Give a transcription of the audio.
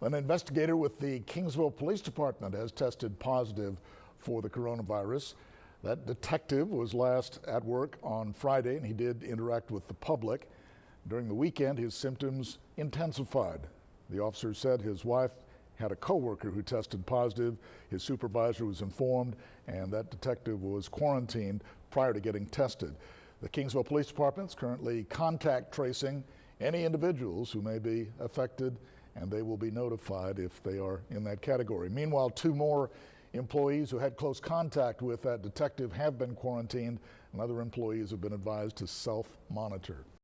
An investigator with the Kingsville Police Department has tested positive for the coronavirus. That detective was last at work on Friday, and he did interact with the public. During the weekend, his symptoms intensified. The officer said his wife had a coworker who tested positive. His supervisor was informed, and that detective was quarantined prior to getting tested. The Kingsville Police Department is currently contact tracing any individuals who may be affected, and they will be notified if they are in that category. Meanwhile, 2 more employees who had close contact with that detective have been quarantined, and other employees have been advised to self-monitor.